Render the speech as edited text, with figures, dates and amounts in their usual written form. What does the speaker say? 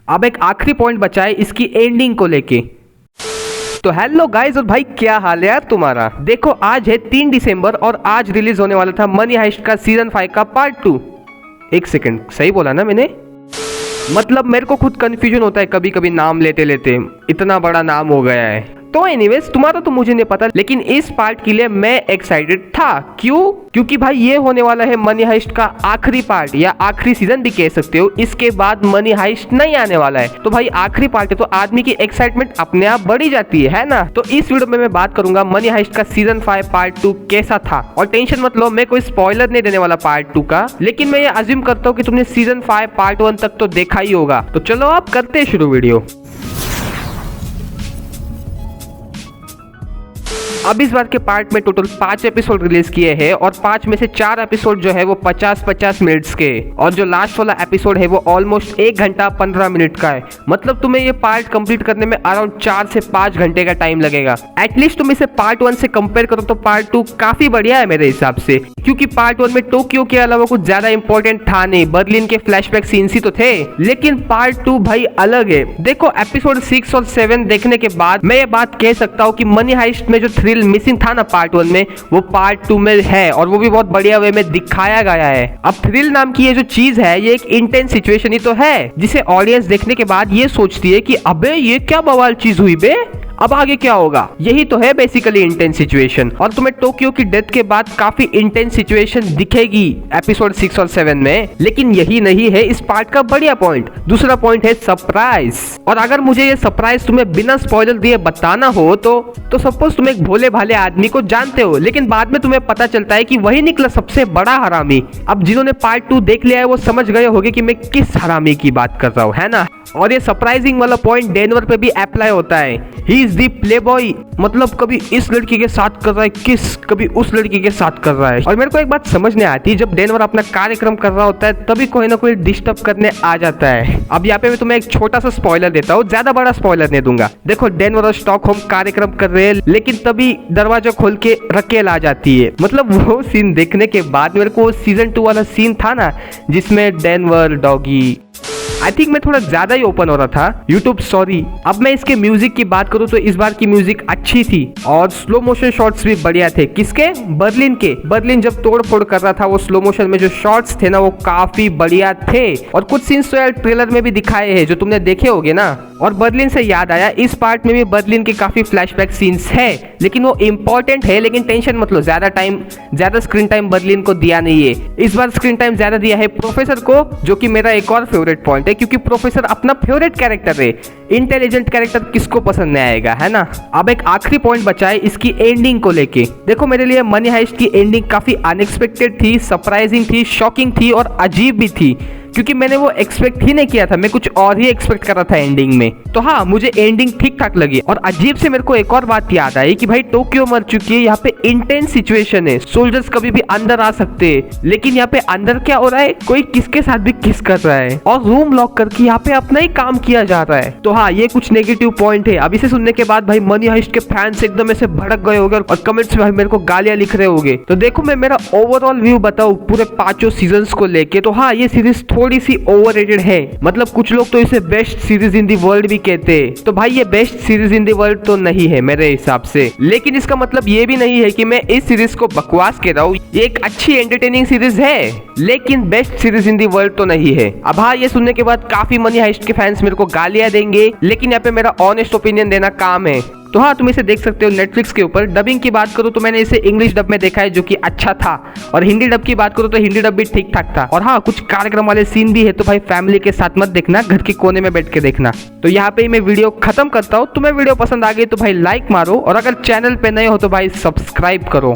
अब एक आखिरी पॉइंट बचा है इसकी एंडिंग को लेके। तो हेलो गाइस, और भाई क्या हाल है यार तुम्हारा। देखो आज है 3 दिसंबर और आज रिलीज होने वाला था मनी हाइस्ट का सीजन 5 का पार्ट 2। एक सेकंड, सही बोला ना मैंने? मतलब मेरे को खुद कंफ्यूजन होता है कभी कभी नाम लेते लेते, इतना बड़ा नाम हो गया है। तो एनीवेज तुम्हारा तो मुझे नहीं पता, लेकिन इस पार्ट के लिए मैं एक्साइटेड था। क्यों? क्योंकि भाई ये होने वाला है मनी हाइस्ट का आखिरी पार्ट या आखिरी सीजन भी कह सकते हो। इसके बाद मनी हाइस्ट नहीं आने वाला है, तो भाई आखिरी पार्ट है तो आदमी की एक्साइटमेंट अपने आप बढ़ी जाती है ना। तो इस वीडियो में मैं बात करूंगा मनी हाइस्ट का सीजन 5 पार्ट 2 कैसा था। और टेंशन मत लो, मैं कोई स्पॉइलर नहीं देने वाला पार्ट 2 का, लेकिन मैं ये अज्यूम करता हूँ कि तुमने सीजन 5 पार्ट 1 तक तो देखा ही होगा। तो चलो आप करते हैं शुरू वीडियो। अब इस बार के पार्ट में टोटल 5 एपिसोड रिलीज किए हैं और 5 में से 4 एपिसोड जो है वो 50-50 मिनट्स के, और जो लास्ट वाला एपिसोड है वो ऑलमोस्ट 1 घंटा 15 मिनट का है। मतलब तुम्हें ये पार्ट कंप्लीट करने में अराउंड 4 से 5 घंटे का टाइम लगेगा। एटलीस्ट तुम इसे पार्ट 1 से कंपेयर करो तो पार्ट 2 काफी बढ़िया है मेरे हिसाब से, क्योंकि पार्ट 1 में टोक्यो के अलावा कुछ ज्यादा इंपॉर्टेंट था नहीं, बर्लिन के फ्लैशबैक सीन्स ही तो थे। लेकिन पार्ट 2 भाई अलग है। देखो एपिसोड 6 और 7 देखने के बाद मैं ये बात कह सकता हूँ कि मनी हाइस्ट में जो थ्रिल मिसिंग था ना पार्ट 1 में, वो पार्ट 2 में है, और वो भी बहुत बढ़िया वे में दिखाया गया है। अब थ्रिल नाम की ये जो चीज है ये एक इंटेंस सिचुएशन ही तो है, जिसे ऑडियंस देखने के बाद ये सोचती है कि अबे ये क्या बवाल चीज हुई बे, अब आगे क्या होगा। यही तो है बेसिकली इंटेंस सिचुएशन। और तुम्हें टोक्यो की डेथ के बाद काफी इंटेंस सिचुएशन दिखेगी एपिसोड 6 और 7 में, लेकिन यही नहीं है इस पार्ट का बढ़िया पॉइंट। दूसरा पॉइंट है सरप्राइज। और अगर मुझे ये सरप्राइज तुम्हें बिना स्पॉइलर दिए बताना हो तो सपोज तुम एक भोले भाले आदमी को जानते हो, लेकिन बाद में तुम्हें पता चलता है कि वही निकला सबसे बड़ा हरामी। अब जिन्होंने पार्ट 2 देख लिया है वो समझ गए होंगे कि मैं किस हरामी की बात कर रहा हूँ, है ना। और ये सरप्राइजिंग वाला पॉइंट डेनवर पे भी अप्लाई होता है। ही इज द प्लेबॉय, मतलब कभी इस लड़की के साथ कर रहा है किस, कभी उस लड़की के साथ कर रहा है। और मेरे को एक बात समझ नहीं आती, जब डेनवर अपना कार्यक्रम कर रहा होता है तभी कोई ना कोई डिस्टर्ब करने आ जाता है। अब यहाँ पे मैं तुम्हें एक छोटा सा स्पॉइलर देता हूँ, ज्यादा बड़ा स्पॉइलर नहीं दूंगा। देखो डेनवर और स्टॉकहोम कार्यक्रम कर रहे हैं, लेकिन तभी दरवाजा खोल के रकेल आ जाती है। मतलब वो सीन देखने के बाद मेरे को सीजन 2 वाला सीन था ना जिसमें डेनवर डॉगी, आई थिंक मैं थोड़ा ज्यादा ही ओपन हो रहा था, यूट्यूब सॉरी। अब मैं इसके म्यूजिक की बात करूँ तो इस बार की म्यूजिक अच्छी थी और स्लो मोशन शॉट्स भी बढ़िया थे। किसके? बर्लिन के। बर्लिन जब तोड़ फोड़ कर रहा था वो स्लो मोशन में जो शॉट्स थे ना वो काफी बढ़िया थे। और कुछ सीन्स तो यार ट्रेलर में भी दिखाए हैं जो तुमने देखे होगे ना। और बर्लिन से याद आया, इस पार्ट में भी बर्लिन के काफी फ्लैशबैक सीन्स है, लेकिन वो इम्पोर्टेंट है। लेकिन टेंशन मत लो, ज्यादा स्क्रीन टाइम बर्लिन को दिया नहीं है। इस बार स्क्रीन टाइम ज्यादा दिया है प्रोफेसर को, जो कि मेरा एक और फेवरेट पॉइंट है, क्योंकि प्रोफेसर अपना फेवरेट कैरेक्टर है। इंटेलिजेंट कैरेक्टर किसको पसंद नहीं आएगा, है ना। अब एक आखिरी पॉइंट बचा है इसकी एंडिंग को लेके। देखो मेरे लिए मनी हाइस्ट की एंडिंग काफी अनएक्सपेक्टेड थी, सरप्राइजिंग थी, शॉकिंग थी और अजीब भी थी, क्योंकि मैंने वो एक्सपेक्ट ही नहीं किया था। मैं कुछ और ही एक्सपेक्ट कर रहा था एंडिंग में। तो हाँ, मुझे एंडिंग ठीक ठाक लगी। और अजीब से मेरे को एक और बात याद आई कि भाई टोक्यो मर चुकी है, यहाँ पे इंटेंस सिचुएशन है, सोल्जर्स कभी भी अंदर आ सकते हैं, लेकिन यहाँ पे अंदर क्या हो रहा है, कोई किसके साथ भी किस कर रहा है और रूम लॉक करके यहाँ पे अपना ही काम किया जा रहा है। तो हाँ, ये कुछ नेगेटिव पॉइंट है। अब इसे सुनने के बाद भाई मनी हाइस्ट के फैंस एकदम ऐसे भड़क गए होंगे और कमेंट्स में भाई मेरे को गालियां लिख रहे होंगे। तो देखो मैं मेरा ओवरऑल व्यू बताऊं पूरे 5 सीजन को लेके, तो हाँ ये सीरीज थोड़ी सी ओवररेटेड है। मतलब कुछ लोग तो इसे best series in the world भी कहते हैं। तो भाई ये best series in the world तो नहीं है मेरे हिसाब से, लेकिन इसका मतलब ये भी नहीं है कि मैं इस सीरीज को बकवास कह रहा हूँ। ये एक अच्छी एंटरटेनिंग सीरीज है, लेकिन best series in the world तो नहीं है। अब हाँ, ये सुनने के बाद काफी मनी हाइस्ट के फैंस मेरे को गालियां देंगे, लेकिन यहाँ पे मेरा ऑनेस्ट ओपिनियन देना काम है। तो हाँ, तुम इसे देख सकते हो नेटफ्लिक्स के ऊपर। डबिंग की बात करूँ तो मैंने इसे इंग्लिश डब में देखा है जो कि अच्छा था, और हिंदी डब की बात करूँ तो हिंदी डब भी ठीक ठाक था। और हाँ, कुछ कार्यक्रम वाले सीन भी है, तो भाई फैमिली के साथ मत देखना, घर के कोने में बैठ के देखना। तो यहाँ पे मैं वीडियो खत्म करता हूँ। तुम्हें वीडियो पसंद आ गई तो भाई लाइक मारो, और अगर चैनल पे नए हो तो भाई सब्सक्राइब करो।